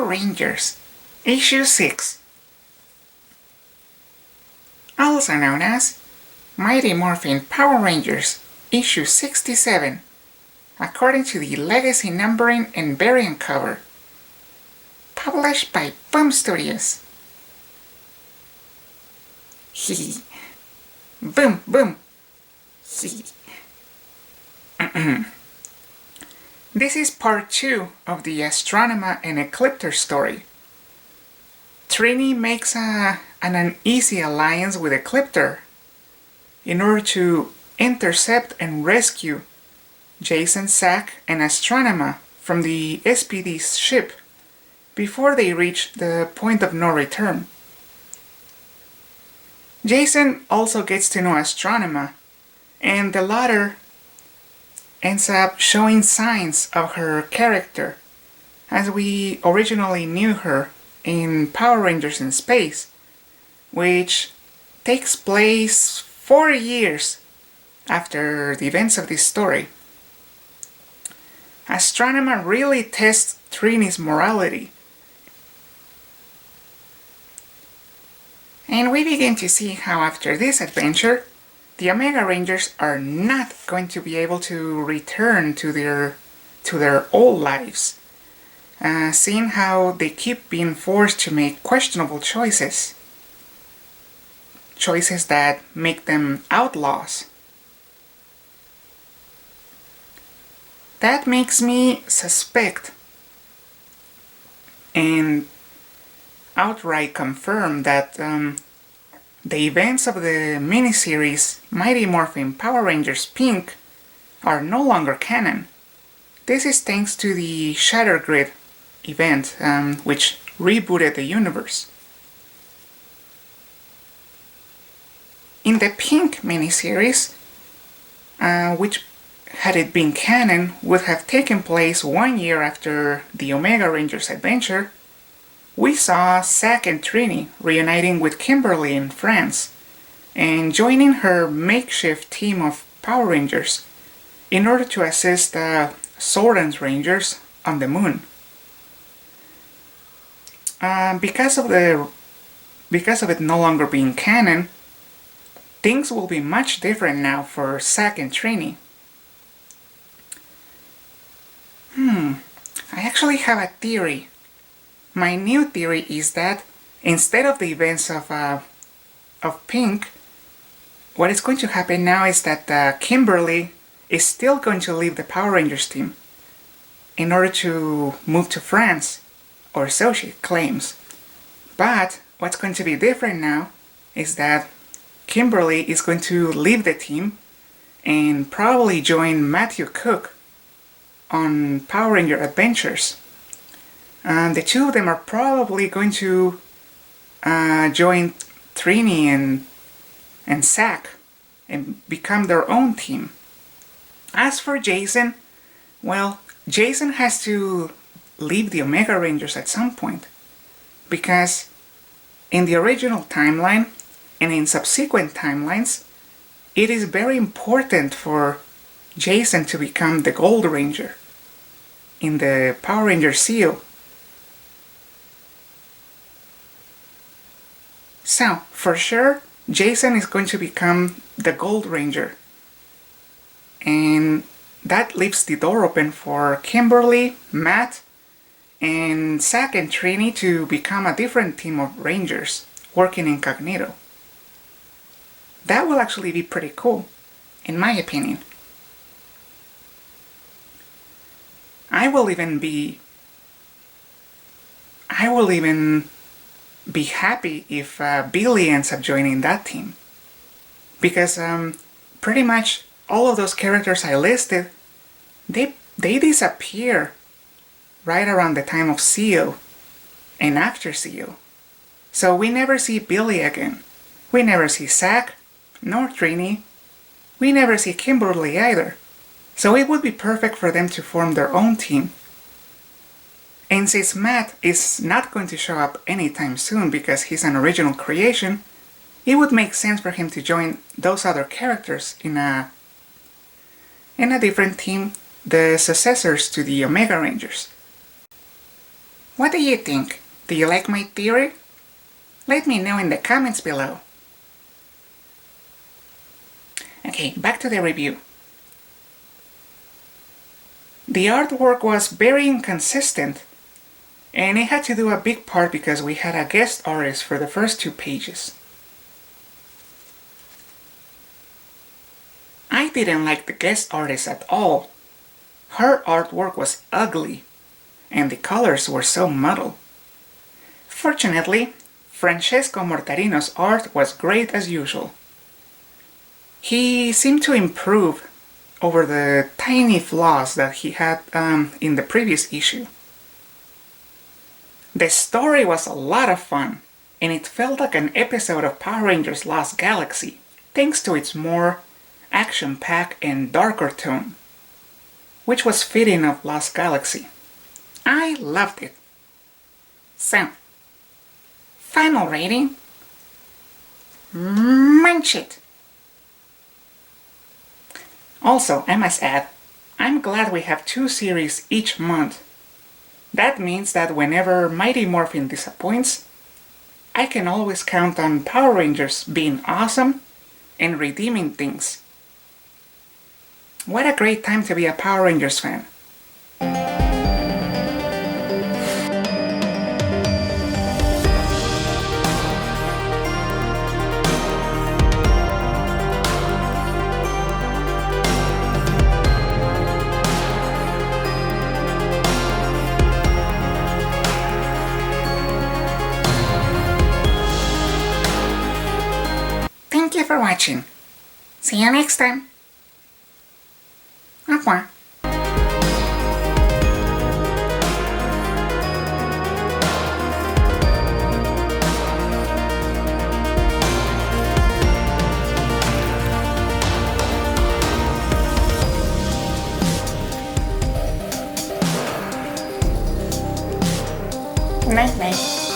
Rangers, Issue 6. Also known as Mighty Morphin Power Rangers, Issue 67, according to the Legacy numbering and variant cover. Published by Boom Studios. Hee. Boom, boom. Hee. This is part 2 of the Astronema and Ecliptor story. Trini makes an uneasy alliance with Ecliptor in order to intercept and rescue Jason, Zack, and Astronema from the SPD's ship before they reach the point of no return. Jason also gets to know Astronema, and the latter ends up showing signs of her character as we originally knew her in Power Rangers in Space, which takes place 4 years after the events of this story. Astronema really tests Trini's morality, and we begin to see how after this adventure the Omega Rangers are not going to be able to return to their old lives, seeing how they keep being forced to make questionable choices that make them outlaws. That makes me suspect and outright confirm that the events of the miniseries Mighty Morphin Power Rangers Pink are no longer canon. This is thanks to the Shatter Grid event, which rebooted the universe. In the Pink miniseries, which had it been canon would have taken place 1 year after the Omega Rangers adventure, we saw Zack and Trini reuniting with Kimberly in France and joining her makeshift team of Power Rangers in order to assist Soren's Rangers on the moon. Because of it no longer being canon, things will be much different now for Zack and Trini. I actually have a theory. My new theory is that instead of the events of Pink, what is going to happen now is that Kimberly is still going to leave the Power Rangers team in order to move to France, or so she claims. But what's going to be different now is that Kimberly is going to leave the team and probably join Matthew Cook on Power Ranger Adventures. The two of them are probably going to join Trini and Zack and become their own team. As for Jason, well, Jason has to leave the Omega Rangers at some point, because in the original timeline and in subsequent timelines, it is very important for Jason to become the Gold Ranger in the Power Ranger Seal. So, for sure, Jason is going to become the Gold Ranger. And that leaves the door open for Kimberly, Matt, and Zack and Trini to become a different team of Rangers, working incognito. That will actually be pretty cool, in my opinion. I will even be happy if Billy ends up joining that team, because pretty much all of those characters I listed, they disappear right around the time of Seal and after Seal. So we never see Billy again. We never see Zack, nor Trini. We never see Kimberly either. So it would be perfect for them to form their own team. And since Matt is not going to show up anytime soon because he's an original creation, it would make sense for him to join those other characters in a different team, the successors to the Omega Rangers. What do you think? Do you like my theory? Let me know in the comments below. Okay, back to the review. The artwork was very inconsistent, and it had to do a big part because we had a guest artist for the first 2 pages. I didn't like the guest artist at all. Her artwork was ugly, and the colors were so muddled. Fortunately, Francesco Mortarino's art was great as usual. He seemed to improve over the tiny flaws that he had in the previous issue. The story was a lot of fun, and it felt like an episode of Power Rangers Lost Galaxy, thanks to its more action-packed and darker tone, which was fitting of Lost Galaxy. I loved it. So, final rating? Munch it! Also, I must add, I'm glad we have 2 series each month. That means that whenever Mighty Morphin disappoints, I can always count on Power Rangers being awesome and redeeming things. What a great time to be a Power Rangers fan. Thank you for watching. See you next time. Au revoir. Night night.